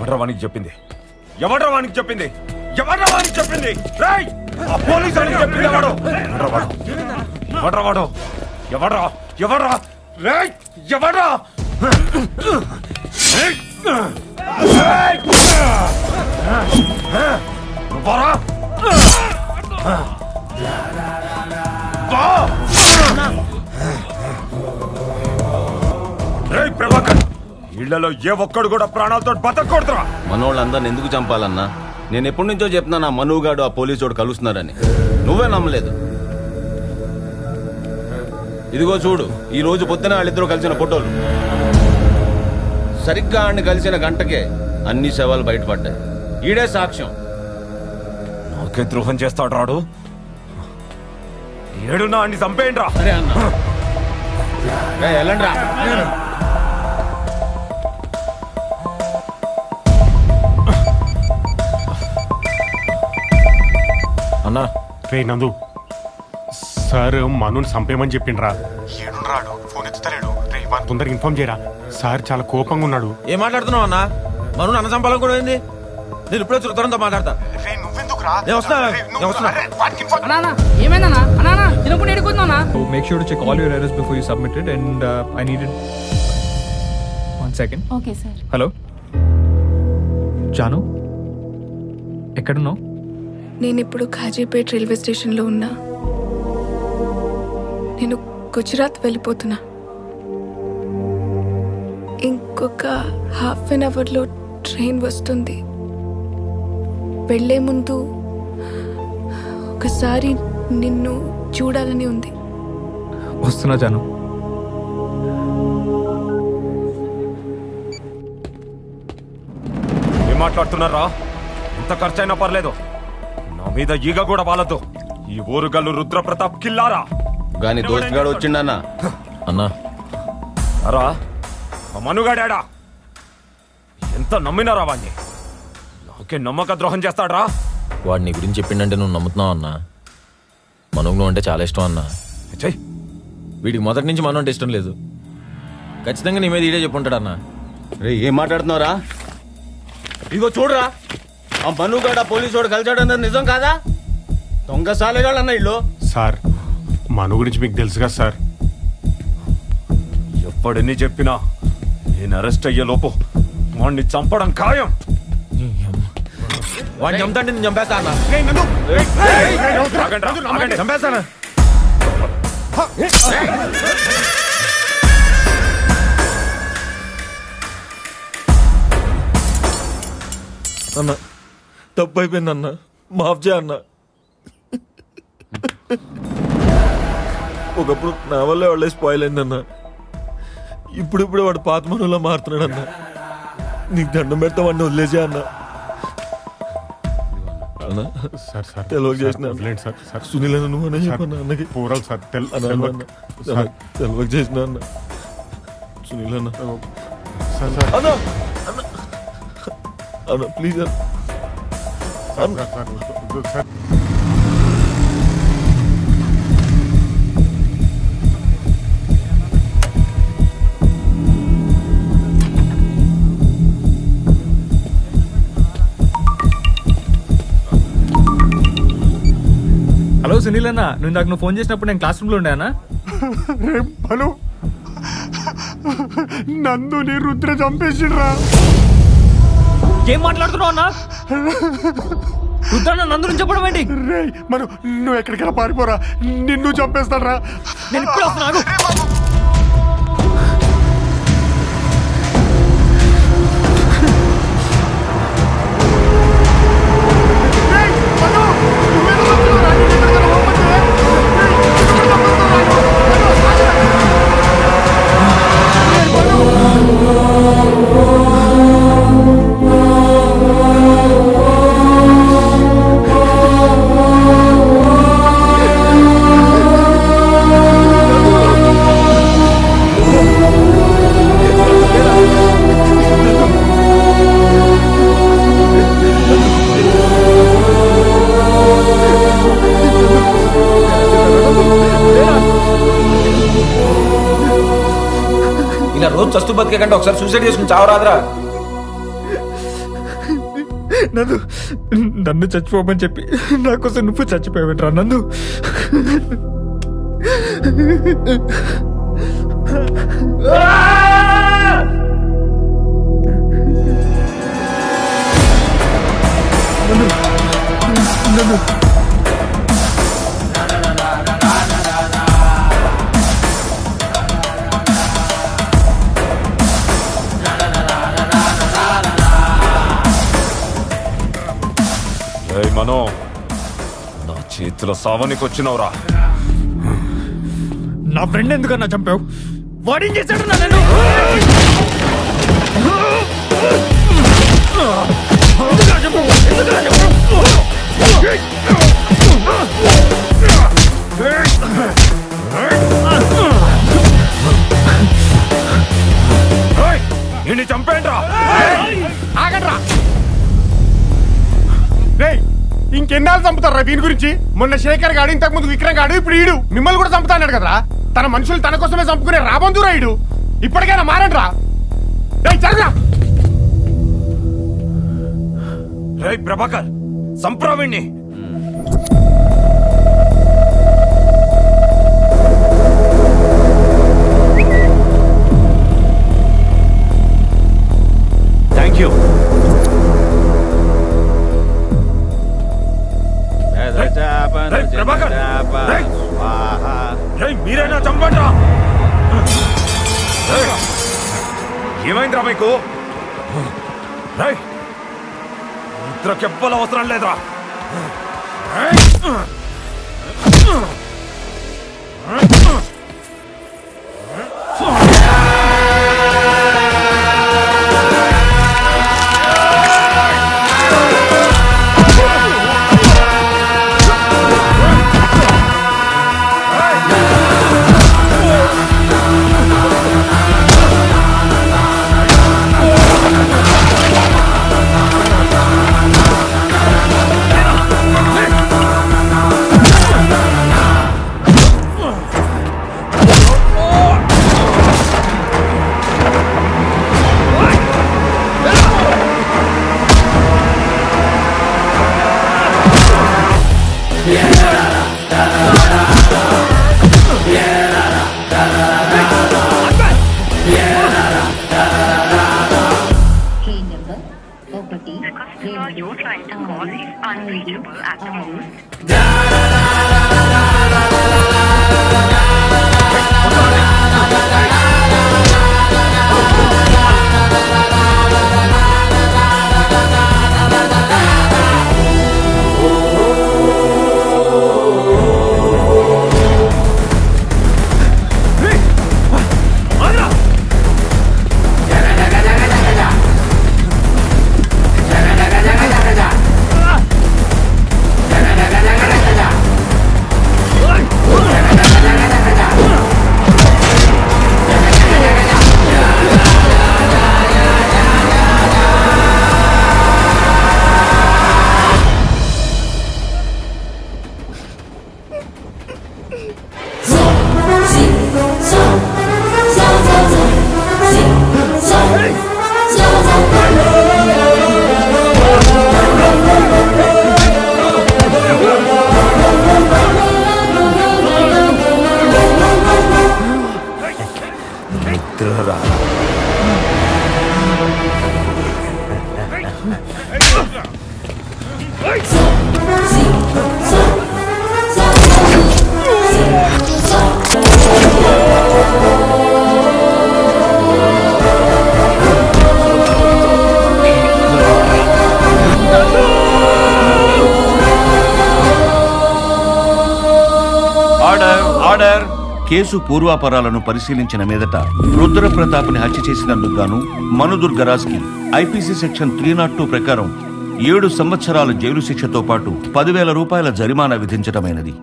ఎవడ్రా వానికి చెప్పింది? ఎవడ్రా వానికి చెప్పింది? ఎవడ్రా వానికి చెప్పింది? రేయ్, ఆ పోలీసు వానికి చెప్పింది ఎవడు? ఎవడ్రా వాడు? ఎవడ్రా వాడు? ఎవడ్రా? ఎవడ్రా? రేయ్, ఎవడ్రా? నువ్వరా? రేయ్ ప్రభాకర్, ఇళ్లలో ఏ ఒక్కడు కూడా ప్రాణాలతో బతకూడదురా. మనోళ్ళందరిని ఎందుకు చంపాలన్నా? నేను ఎప్పటి నుంచో చెప్తున్నా ఆ మనుగాడు ఆ పోలీసు కలుస్తున్నారని. నువ్వే నమ్మలేదు. ఇదిగో చూడు, ఈ రోజు పొద్దున వాళ్ళిద్దరూ కలిసిన ఫోటోలు. సరిగ్గా ఆడిని కలిసిన గంటకే అన్ని శవాలు బయటపడ్డాయి. ఈడే సాక్ష్యం. నాకే ద్రోహం చేస్తాడు రాడు. ఏడున్నా అన్ని చంపేయండి రా. సరే అన్న, వెళ్ళండి రా. అన్నా రే నందు, సార్ మనుని చంపేయమని చెప్పిండ్రా. ఏడున్నాడు, ఫోన్ ఎత్తుతలేడు. రే వాని తొందరగా ఇన్ఫార్మ్ చేయరా. సార్ చాలా కోపంగా ఉన్నాడు. ఏం మాట్లాడుతున్నావు అన్నా? మను అన్న చంపాలని కూడా ఏంది? నేను ఇప్పుడే చురుతరంతో మాట్లాడతా. Make sure to check all your errors before you submit it, and I needed 1 second. Okay, sir. Hello, Janu, ఎక్కడున్నావు? నేను ఇప్పుడు ఖాజీపేట్ రైల్వే స్టేషన్లో ఉన్నా. నేను గుజరాత్ వెళ్ళిపోతున్నా. ఇంకొక హాఫ్ అన్ అవర్లో ట్రైన్ వస్తుంది. వెళ్లే ముందు ఒకసారి నిన్ను చూడాలని ఉంది. వస్తున్నా జాను. ఏం మాట్లాడుతున్నారా? ఎంత ఖర్చైనా పర్లేదు, నా మీద ఈగ కూడా వాలదు. ఈ ఊరుగల్లు రుద్రప్రతాప్ కిల్లారా. గాని దోస్త్ గాడు వచ్చిండన్నా. అన్నా అరా, ఆ మనుగాడా ఎంత నమ్మినారా వాణ్ణి? నాకే నమ్మక ద్రోహం చేస్తాడ్రా. వాడు నీ గురించి చెప్పిండంటే నువ్వు నమ్ముతున్నావు అన్నా. మనకు నువ్వు అంటే చాలా ఇష్టం అన్నా. వీడికి మొదటి నుంచి మనం అంటే ఇష్టం లేదు. ఖచ్చితంగా నీ మీద ఈడే చెప్పుంటాడు అన్నా. రే, ఏం మాట్లాడుతున్నావురా? ఇదిగో చూడరా, ఆ మనుగాడు ఆ పోలీసు వాడు కలిసాడు అన్నది నిజం కాదా? దొంగ సాలేగాళ్ళు అన్న ఇల్లు. సార్, మను గురించి మీకు తెలుసుగా సార్. ఎప్పుడెన్ని చెప్పినా నేను అరెస్ట్ అయ్యే లోపు వాడిని చంపడం ఖాయం. వాడిని చంపుతాంటే నేను చంపేస్తా అన్నా. చంపేస్తానా? అన్న తప్పు అయిపోయింది అన్న, మాఫ్ చేయ అన్న. ఒకప్పుడు నా వల్లే వాళ్ళే స్పాయిల్ అయిందన్న. ఇప్పుడిప్పుడే వాడు పాత మనలో మారుతున్నాడు అన్న. నీకు దండం పెడతా వాడిని వదిలేసే అన్న. తెలివ చేసిన సునీల్ అన్న, నువ్వు అనే చెప్పన్న అన్నకి. తెలివ చేసిన అన్న సునీల్ అన్న. అన్న అన్న ప్లీజ్ అన్న. హలో సునీల్ అన్న, నువ్వు ఇందాక ఫోన్ చేసినప్పుడు నేను క్లాస్ రూమ్ లో ఉండే అన్న. హలో, నందుని రుద్ర చంపేసిండ్రా. ఏం మాట్లాడుతున్నావు అన్న? రుద్ర నందు నుంచి చెప్పడం ఏంటి? రే మనం, నువ్వు ఎక్కడికైనా పారిపోరా, నిన్ను చంపేస్తాడ్రా. నేను ఇప్పుడు వస్తున్నాను. ఇలా రోజు చస్తూ బతికే కంటే ఒకసారి సూసైడ్ చేసుకుని చావరాదురా. నందు నన్ను చచ్చిపోమని చెప్పి నా కోసం నువ్వు చచ్చిపోయావుట్రా నందు. మనో నా చేతిలో సావనికి వచ్చినవరా. నా ఫ్రెండ్ ఎందుకన్నా చంపావు? వాడేం చేశాడు నా నేను? నిన్ను చంపేండ్రా. ఆగండ్రా. ఇంకెన్నాళ్ళు చంపుతారా దీని గురించి? మొన్న శేఖర్ గాడు, ఇంతకు ముందు విక్రమ్ గాడు, ఇప్పుడు ఈడు మిమ్మల్ని కూడా చంపుతా అన్నాడు కదరా. తన మనుషులు తన కోసమే చంపుకునే రాబందురా ఈడు. ఇప్పటికైనా మారండ్రా. జరగరా. ప్రభాకర్ సంప్రావిణ్ణి. Thank you. ప్రభాకర్ మీరైనా చంపండ్రా. ఏమైందిరా మీకు? ఇద్దరికి ఎవ్వలు అవసరం లేదురా. కేసు పూర్వాపరాలను పరిశీలించిన మీదట రుద్రప్రతాప్ని హత్య చేసినందుకు గాను మను దుర్గరాజ్కి ఐపీసీ సెక్షన్ 302 ప్రకారం 7 సంవత్సరాల జైలు శిక్షతో పాటు 10,000 రూపాయల జరిమానా విధించడమైనది.